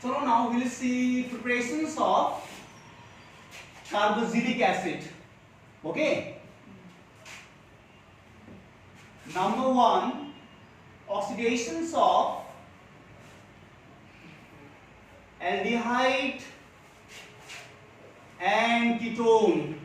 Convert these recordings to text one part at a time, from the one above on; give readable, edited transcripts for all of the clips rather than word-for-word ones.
So now we'll see preparations of carboxylic acid. Okay. Number one, oxidations of aldehyde and ketone.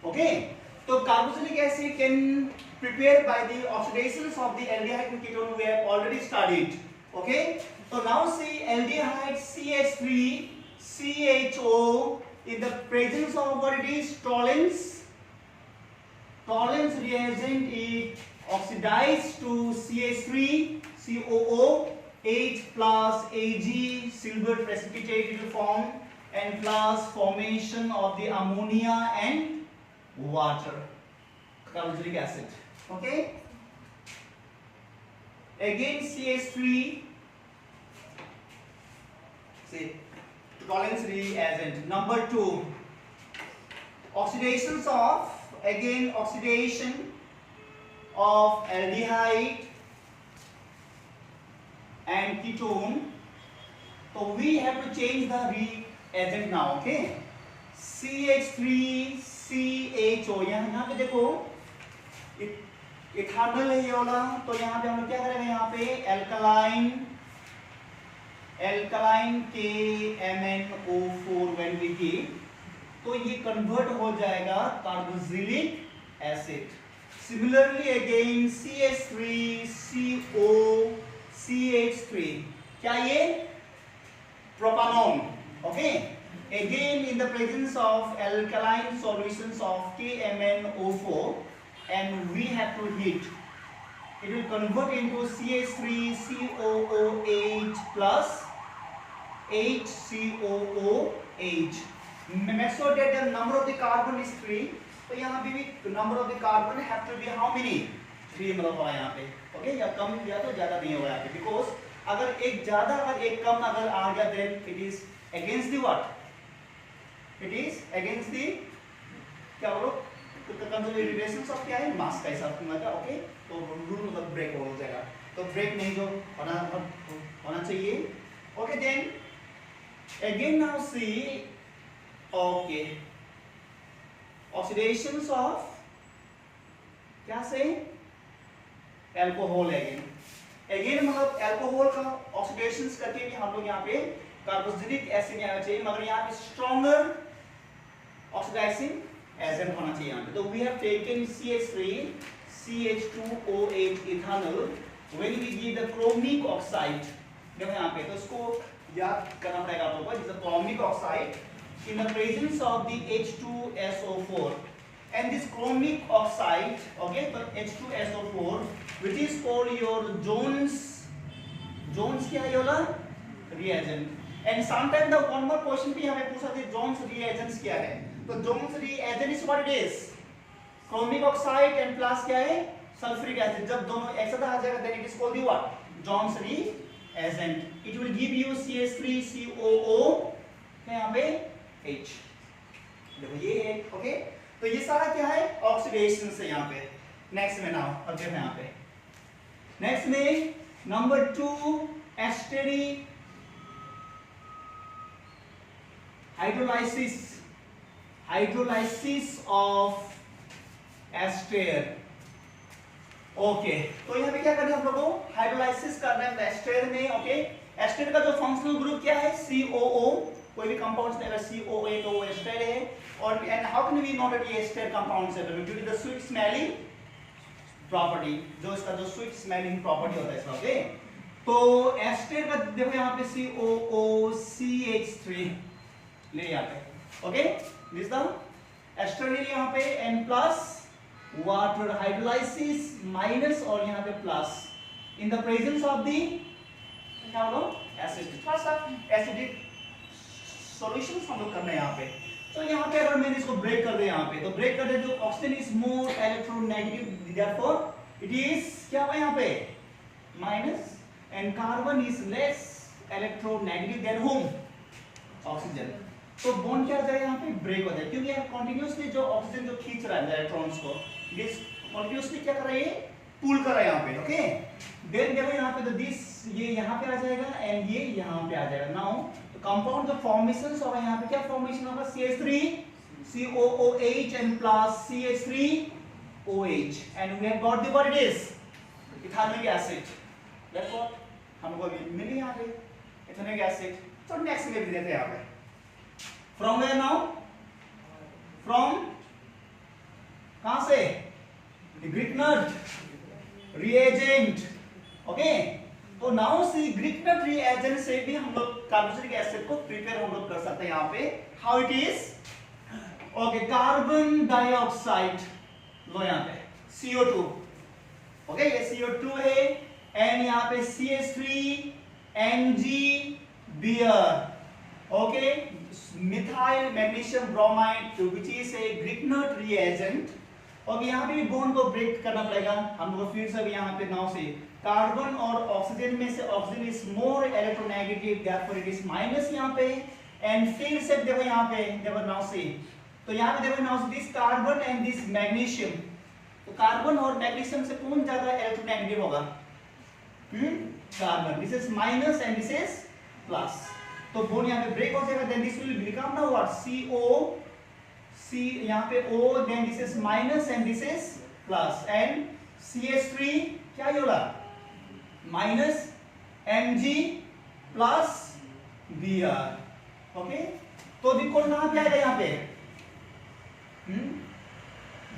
Okay. So carboxylic acid can prepare by the oxidations of the aldehyde and ketone we have already studied. Okay. So now see aldehyde CH3 CHO in the presence of what it is, Tollens. Tollens reagent is oxidized to CH3 COO, H plus Ag, silver precipitate will form, and plus formation of the ammonia and water, carboxylic acid. Okay. Again CH3, say Tollens reagent. Number two, oxidations of, again oxidation of aldehyde and ketone. So we have to change the reagent now. Okay. CH3 CHO, यहाँ पे देखो ethanol है ये वाला, तो यहाँ पे हम लोग क्या करेंगे, यहाँ पे alkaline KMnO4 when we keep, तो ये कन्वर्ट हो जाएगा carboxylic acid. Similarly again CH3 CO CH3, क्या ये propanone. Okay. Again in the presence of alkaline solutions of KMnO4 and we have to heat, it will convert into CH3 COOH plus HCOOH. Make sure that the number of the carbon is 3. तो यहाँ पे भी number of the carbon have to be how many? 3 मतलब होगा यहाँ पे. Okay. या कम या तो ज़्यादा नहीं होगा यहाँ पे, because अगर एक ज़्यादा अगर एक कम अगर आ गया then it is against the what? It is against the क्या बोलो, कंजर्वेशंस ऑफ क्या है, मास का हिसाब से. ओके. तो रूल मतलब ब्रेक हो जाएगा, तो ब्रेक नहीं जो होना चाहिए. Okay. Then again now see, okay, oxidations of क्या से अल्कोहल. अगेन मतलब अल्कोहल का ऑक्सीडेशंस करके भी हम लोग यहाँ पे कार्बोक्सिलिक एसिड आना चाहिए, मगर यहाँ पे स्ट्रॉन्गर ऑक्सीडाइजिंग एजेंट होना चाहिए यहाँ पे. तो we have taken CH3 CH2OH ethanol when we give the chromic oxide. देखो यहाँ पे, तो इसको याद करना पड़ेगा आप लोगों को. This is chromic oxide in the presence of the H2SO4 and this chromic oxide, okay, so H2SO4 which is called your Jones क्या है ये वाला reagent. And sometimes the one more question भी हमें पूछा था, Jones reagents क्या है. तो Jones reagent is what it is, chromic oxide and plus क्या है, sulfuric acid. जब दोनों एक साथ आ जाएगा then it is called the what, Jones reagent. It will give you CH3 COO यहाँ पे H. देखो ये है. ओके. तो ये सारा क्या है, ऑक्सीडेशन से यहाँ पे. नेक्स्ट में नाउ अब देखो यहाँ पे, नेक्स्ट में number 2 esteric hydrolysis of ester. Okay. तो यहाँ पे क्या करना है हम लोग को, हाइड्रोलाइसिस करना है एस्टर में. ओके. एस्टर का जो फंक्शनल ग्रुप क्या है, COO. कोई भी कंपाउंड्स में अगर COA तो वो एस्टर है. और and how can we know that ये एस्टर कंपाउंड्स है, due to the sweet smelling property, जो इसका जो स्वीट स्मेलिंग प्रॉपर्टी होता है इसका. ओके. तो एस्टर का देखो यहाँ पे COOCH3 ले यहाँ पे. ओके. दिस द एस्टर ले यहाँ पे and plus water hydrolysis minus और यहाँ पे plus in the presence of the क्या बोलो एसिड. थोड़ा सा एसिडिक सॉल्यूशंस हम लोग करना है यहाँ पे. तो यहाँ पे अगर मैंने इसको ब्रेक कर दे यहाँ पे, तो ब्रेक कर दे जो oxygen is more electronegative, therefore it is क्या हुआ यहाँ पे minus, and carbon is less electronegative than home oxygen. तो बॉन्ड क्या हो जाएगा यहाँ पे, ब्रेक हो जाएगा, क्योंकि यहाँ कंटिन्यूअसली जो ऑक्सीजन जो खींच रहा है इलेक्ट्रॉन्स को, दिस कंटिन्यूअसली क्या कर रहा है, पुल कर रहा है यहाँ पे, ओके। देन देखो यहाँ पे तो दिस ये यहाँ पे आ जाएगा एंड ये यहाँ पे आ जाएगा। नाउ कंपाउंड जो फॉर्मेशंस होगा यहाँ पे क्या फॉर्मेशन होगा, CH3 COOH and plus CH3OH and we have got the what it is, ethanoic acid। That's what हमको मिली यहाँ पे ethanoic acid। तो नेक्स्ट में भी देते हैं यहाँ पे from where now, from कहाँ से, the Grignard reagent, okay। तो नाउ सी ग्रिग्नर्ड रिएजेंट से भी हम लोग कार्बोक्सिलिक एसिड को प्रिपेयर हम लोग कर सकते हैं यहाँ पे। How it is, okay, carbon dioxide लो यहाँ पे CO2, ओके, ये CO2 है एंड यहाँ पे CH3 NG okay, methyl magnesium bromide which is a Grignard reagent. Okay, यहाँ पे भी बॉन्ड को ब्रेक करना पड़ेगा हम लोग फिर से यहाँ पे नाउ से कार्बन और ऑक्सीजन में से oxygen is more electronegative, therefore it is minus यहाँ पे। एंड फिर से देखो यहाँ पे देखो नाउ से, तो यहाँ पे देखो नाउ से this carbon and this magnesium, तो कार्बन और मैग्नीशियम से कौन ज्यादा इलेक्ट्रोनेगेटिव होगा, carbon. This is minus and this is plus, तो बॉन्ड यहाँ पे ब्रेक हो जाएगा। Then this will become now what, CO C यहाँ पे O, then this is minus and this is plus and CH3 क्या ये होगा minus Mg plus Br, okay. तो अभी कौन कहाँ पे आएगा यहाँ पे,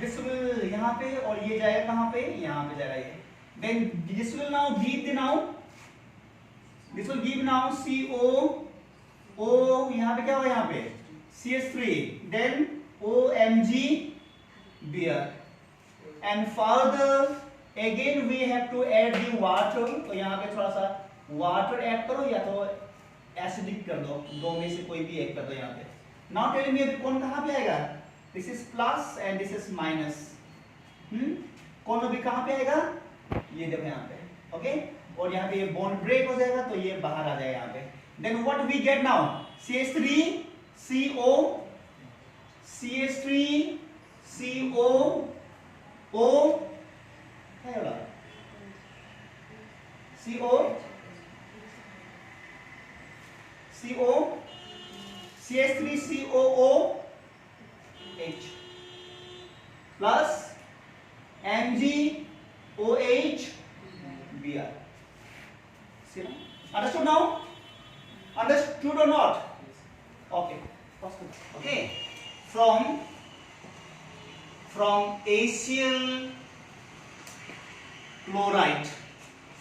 दिस विल यहाँ पे और ये जाएगा कहाँ पे, यहाँ पे जाएगा ये। Then this will now give the now, this will give now CO यहाँ पे क्या होगा यहाँ पे CH3, then OMg Br and further again we have to add the water। तो यहाँ पे थोड़ा सा वाटर ऐड करो या तो एसिडिक कर दो, दो में से कोई भी एक कर दो यहाँ पे। नाउ टेल मी अभी कौन कहाँ पे आएगा, this is plus and this is minus, कौन अभी कहाँ पे आएगा, ये देखो यहाँ पे, ओके। और यहाँ पे ये बॉन्ड ब्रेक हो जाएगा तो ये बाहर आ जाएगा यहाँ पे। Then what we get now, CH3 CO CH3 CO O क्या होगा CO CH3 COOH plus MgOH Br। Understood now? Understood or not? Okay. Okay. From acyl chloride.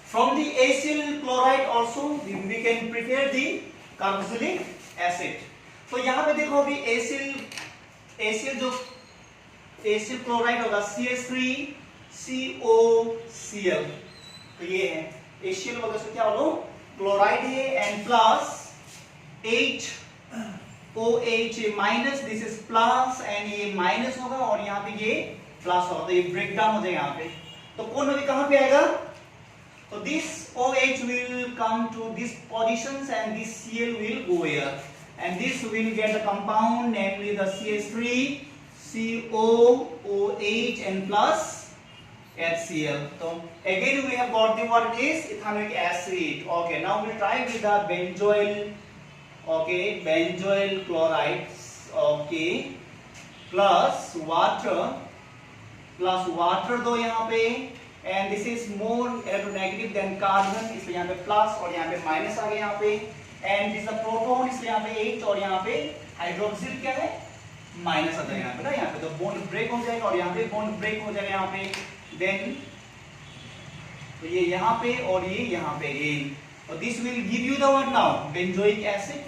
From the acyl chloride also we can prepare the carboxylic acid। तो यहाँ पे देखो अभी acyl जो acyl chloride होगा CH3COCl, तो ये है एसिल वगैरह से क्या बोलो क्लोराइड है and plus OH minus, this is plus and ये माइनस होगा और यहाँ पे ये प्लस होगा, तो ये ब्रेक डाउन हो जाएगा यहाँ पे। तो कौन अभी कहाँ पे आएगा, तो this OH will come to this positions and this Cl will go here and this will get the compound namely the CH3 COOH and plus HCl। So again we have got the what it is ethanoic acid। Okay, now we'll try with the benzoyl, okay, benzoyl chloride, okay, plus water दो यहाँ पे and this is more electronegative than carbon, इसलिए यहाँ पे plus और यहाँ पे minus आ गया यहाँ पे and this is a proton, इसलिए यहाँ पे H और यहाँ पे हाइड्रोक्सिल क्या है माइनस आता है यहाँ पे ना, यहाँ पे तो बॉन्ड ब्रेक हो जाएगा और यहाँ पे बॉन्ड ब्रेक हो जाएगा यहाँ पे। देन तो ये यहाँ पे और ये यहाँ पे again, और this will give you the what now benzoic acid.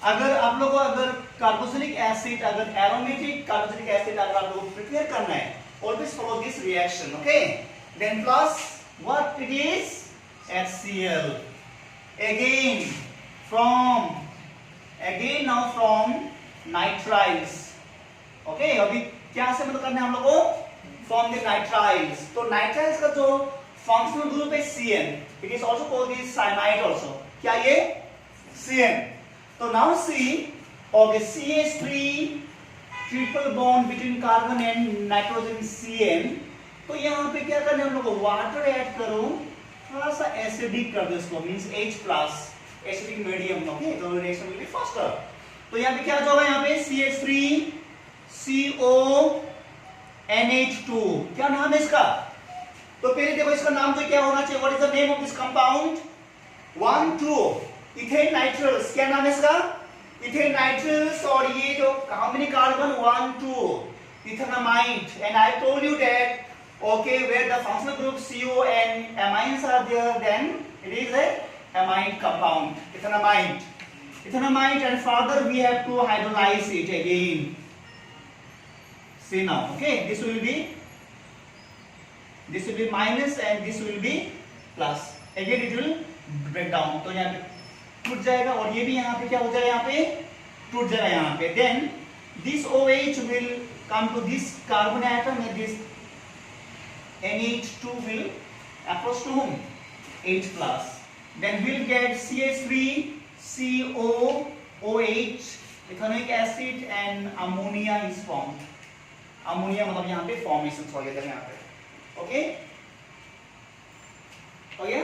अगर आप लोगों को अगर कार्बोक्सिलिक एसिड, अगर एरोमेटिक कार्बोक्सिलिक एसिड अगर आप लोगों को प्रिपेयर करना है, always follow this reaction, okay। Then plus what it is HCl again now from nitriles, okay। अभी क्या से मतलब करना है हम लोग को from the nitriles। तो nitriles का जो functional group है CN, it is also called the cyanide also, क्या ये CN। तो now see, okay, CH3 triple bond between carbon and nitrogen CN तो यहाँ पे क्या करना है हम लोग को, वाटर ऐड करो, थोड़ा सा एसिडिक कर दो इसको, means H+ acidic medium, okay, तो रिएक्शन विल बी फास्टर। तो यहाँ पे क्या होगा, यहाँ पे CH3 CO NH2, क्या नाम है इसका? तो पहले देखो इसका नाम तो क्या होना चाहिए, what is the name of this compound? 1,2 ethane nitriles, क्या नाम है इसका? Ethane nitriles. और ये जो how many carbon, 1,2 ethanamide. And I told you that okay, where the functional group CO and amines are there, then it is a amide compound, ethanamide. Ethanamide, and further we have to hydrolyze it again. See now, okay, this will be minus and this will be plus. Again it will break down. तो यहाँ पे टूट जाएगा और ये भी यहाँ पे क्या हो जाएगा, यहाँ पे टूट जाएगा यहाँ पे. Then this OH will come to this carbon atom and this NH2 will approach to whom? H+. Then we'll get CH3 COOH, ethanoic acid, and ammonia is formed. Ammonia मतलब यहाँ पे formation हो गया यहाँ पे. Okay? Okay?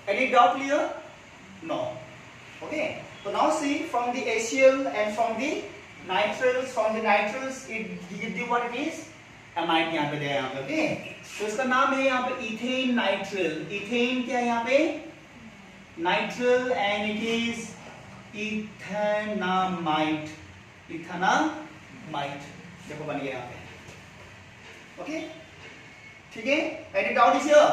Any doubt clear? No. Okay. So now see, from the HCl and from the nitrals, it gives you what it is? Amide यहाँ पे दिया यहाँ पे. Okay? तो इसका नाम है यहाँ पे इथेन नाइट्रल. इथेन क्या है यहाँ पे? Nitrile, and it is ethanamide. Ethanamide देखो बन गया यहाँ पे. ओके, ठीक है. Any doubt is here?